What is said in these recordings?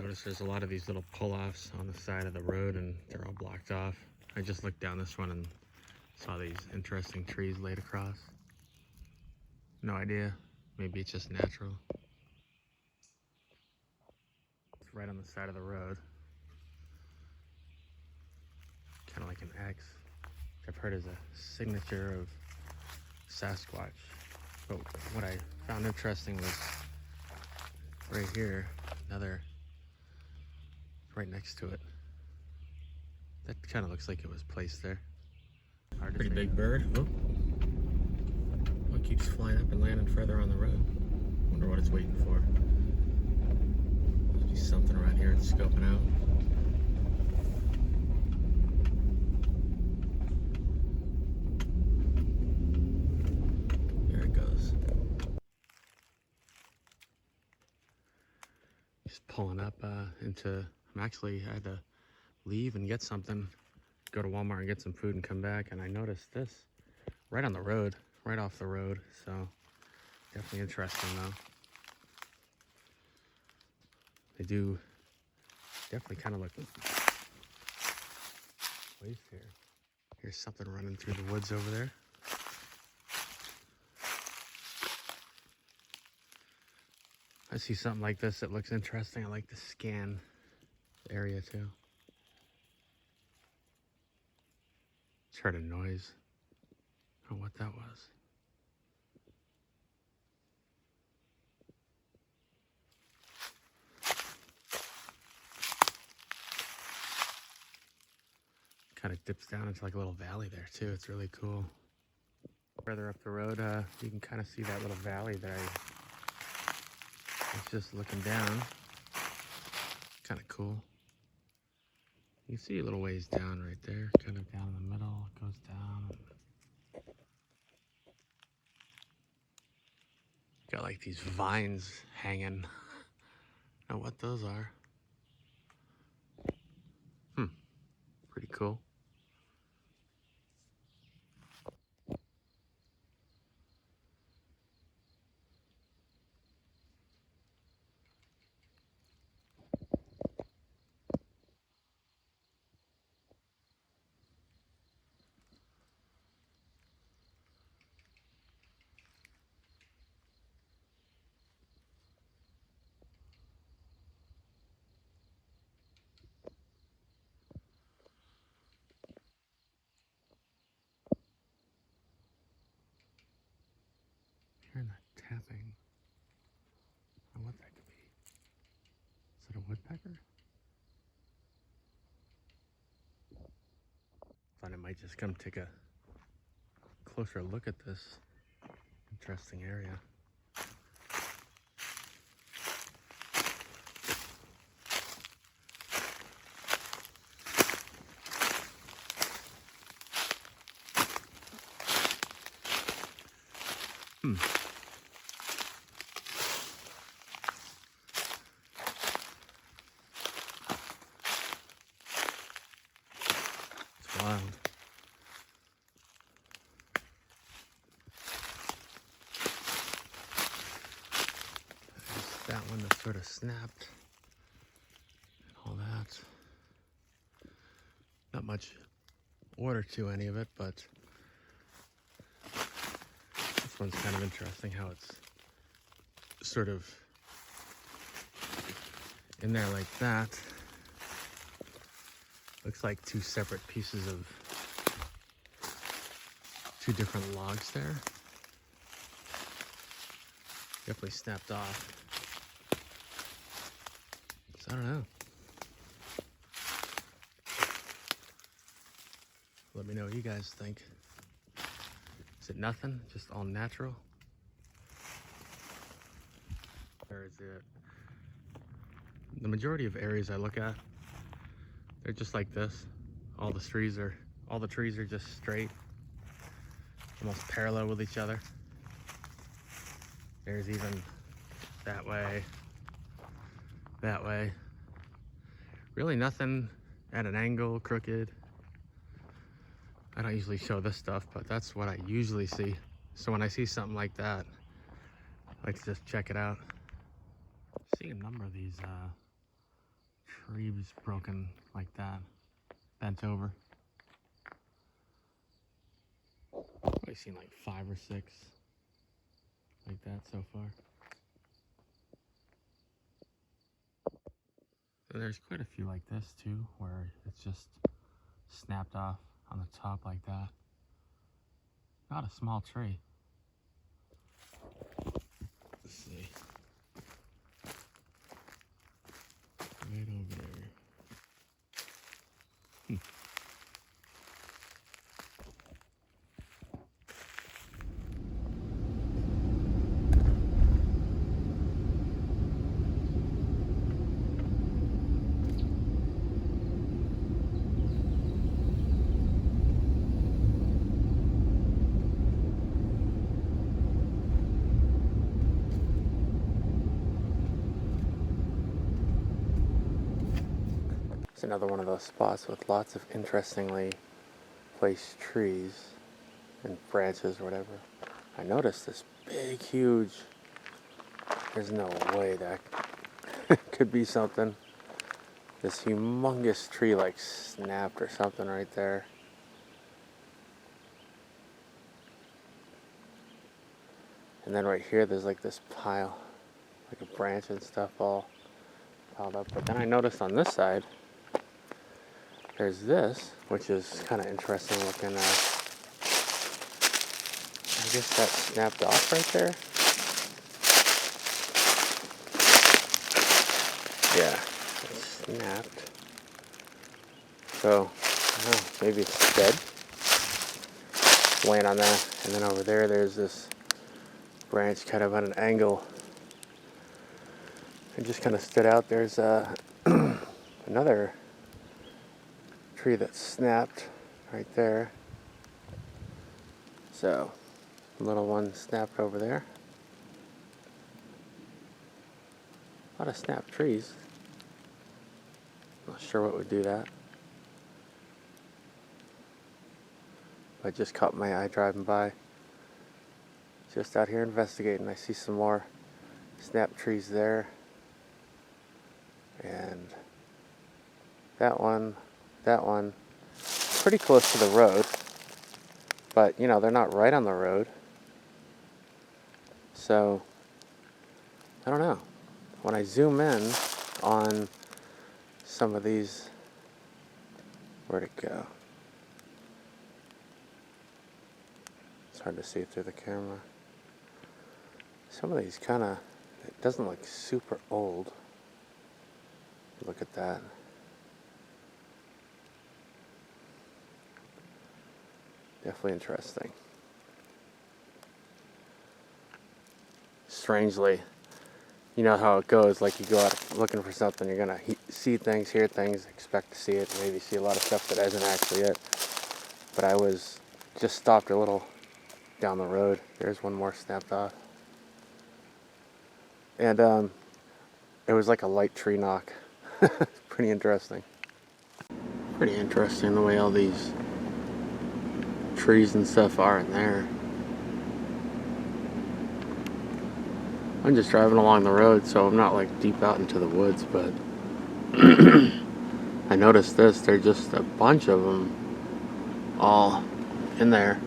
Notice there's a lot of these little pull-offs on the side of the road and they're all blocked off. I just looked down this one and saw these interesting trees laid across. No idea. Maybe it's just natural. It's right on the side of the road. Kind of like an X, which I've heard is a signature of Sasquatch. But what I found interesting was right here, another right next to it. That kind of looks like it was placed there. Pretty big bird. Oh, it keeps flying up and landing further on the road. Wonder what it's waiting for. Must be something around here it's scoping out. There it goes. Just pulling up into. I had to leave and get something, go to Walmart and get some food and come back, and I noticed this right on the road, right off the road, so definitely interesting though. They do definitely kind of look placed here. Here's something running through the woods over there. I see something like this that looks interesting. I like to scan the area too. Just heard a noise. I don't know what that was. Kind of dips down into like a little valley there too. It's really cool. Further up the road, you can kind of see that little valley that I was just looking down. Kind of cool. You can see a little ways down right there, kind of down in the middle. It goes down. Got like these vines hanging. I don't know what those are. Pretty cool. Hearing that tapping. I don't know what that could be. Is it a woodpecker? Thought I might just come take a closer look at this interesting area. It's wild. There's that one that sort of snapped and all that. Not much order to any of it, but this one's kind of interesting how it's sort of in there like that. Looks like two separate pieces of two different logs there. Definitely snapped off. So I don't know. Let me know what you guys think. Is it nothing? Just all natural? Or is it? The majority of areas I look at, they're just like this. All the trees are just straight, almost parallel with each other. There's even that way. Really nothing at an angle, crooked. I don't usually show this stuff, but that's what I usually see. So when I see something like that, I like to just check it out. I see a number of these tree was broken like that, bent over. I've seen like 5 or 6 like that so far. And there's quite a few like this too, where it's just snapped off on the top like that. Not a small tree. Let's see. Right over there. It's another one of those spots with lots of interestingly placed trees and branches or whatever. I noticed this big, huge, there's no way that could be something. This humongous tree like snapped or something right there. And then right here there's like this pile, like a branch and stuff all piled up. But then I noticed on this side, there's this, which is kind of interesting looking. I guess that snapped off right there. Yeah, it snapped. So, I don't know, maybe it's dead. Laying on that. And then over there, there's this branch kind of on an angle. It just kind of stood out. There's another tree that snapped right there. So, a little one snapped over there. A lot of snapped trees. Not sure what would do that. But just caught my eye driving by. Just out here investigating. I see some more snapped trees there. And that one, pretty close to the road. But, you know, they're not right on the road. So, I don't know. When I zoom in on some of these, where'd it go? It's hard to see through the camera. Some of these kind of, it doesn't look super old. Look at that. Definitely interesting. Strangely, you know how it goes, like you go out looking for something, you're gonna see things, hear things, expect to see it, maybe see a lot of stuff that isn't actually it. But I was just stopped a little down the road. There's one more snapped off. And it was like a light tree knock. Pretty interesting. Pretty interesting the way all these trees and stuff are in there. I'm just driving along the road, so I'm not like deep out into the woods, but I noticed this. There's just a bunch of them all in there.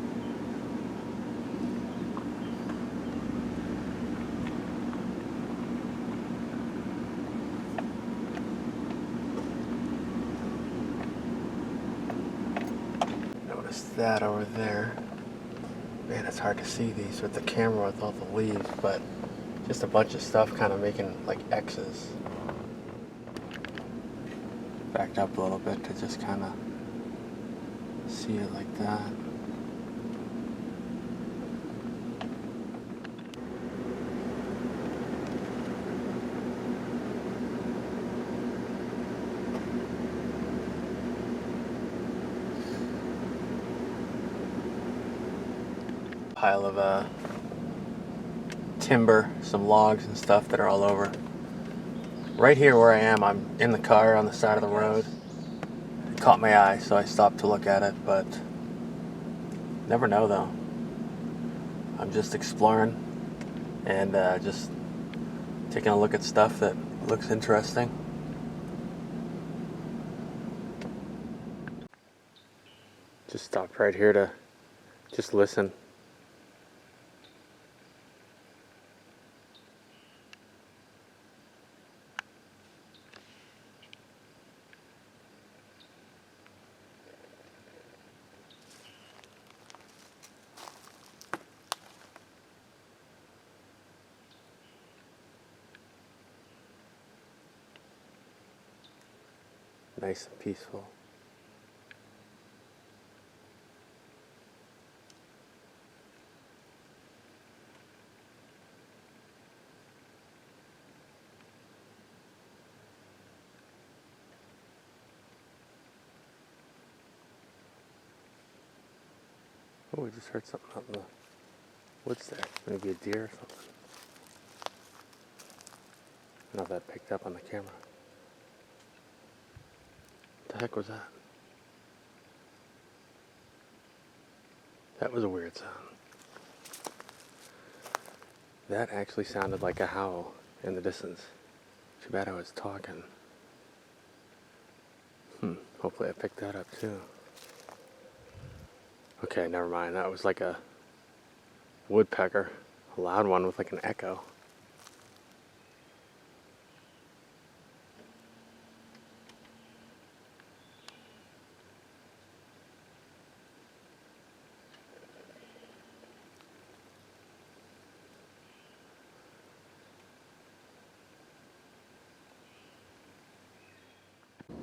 Noticed that over there. Man, it's hard to see these with the camera with all the leaves, but just a bunch of stuff kind of making like X's. Backed up a little bit to just kind of see it like that. Pile of timber, some logs and stuff that are all over. Right here where I am, I'm in the car on the side of the road. It caught my eye, so I stopped to look at it, but never know though. I'm just exploring and just taking a look at stuff that looks interesting. Just stopped right here to just listen. Nice and peaceful. Oh, we just heard something out in the woods there. Maybe a deer or something. I don't know if that picked up on the camera. What the heck was that? That was a weird sound. That actually sounded like a howl in the distance. Too bad I was talking. Hopefully I picked that up too. Okay, never mind. That was like a woodpecker. A loud one with like an echo.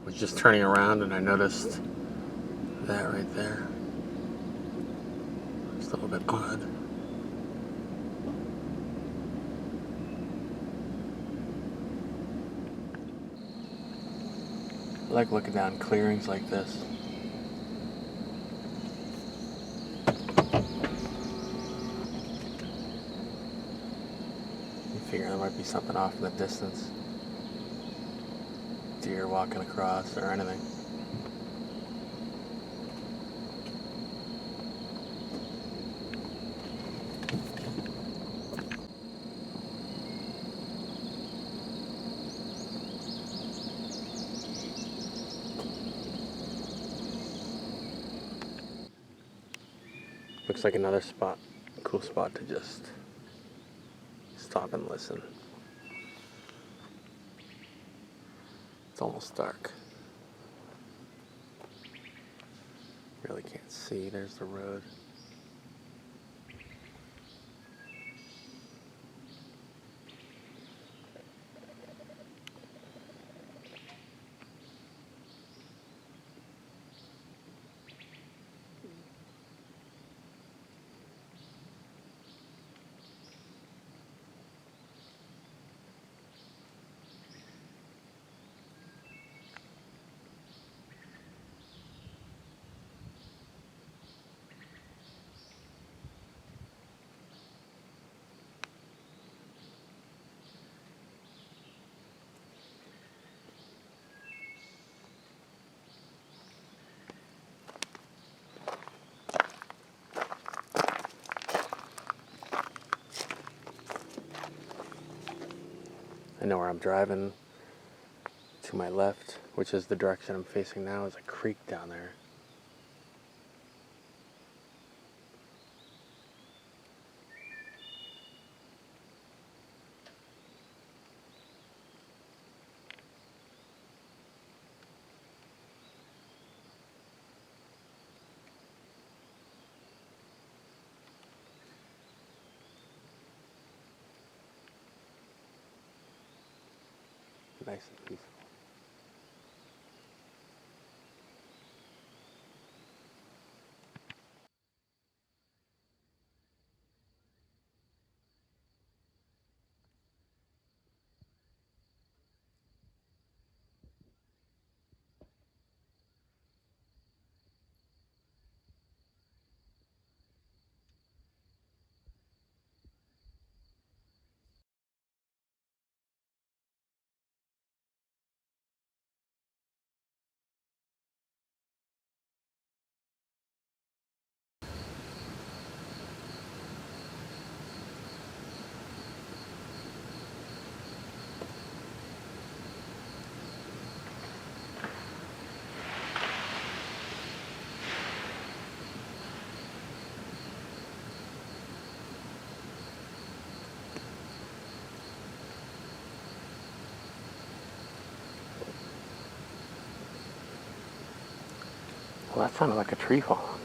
Was just turning around and I noticed that right there. It's a little bit odd. I like looking down clearings like this. You figure there might be something off in the distance. Deer walking across or anything. Looks like another spot, cool spot to just stop and listen. It's almost dark. Really can't see, there's the road. I know where I'm driving. To my left, which is the direction I'm facing now, is a creek down there. Nice and peaceful. Well, that sounded like a tree fall.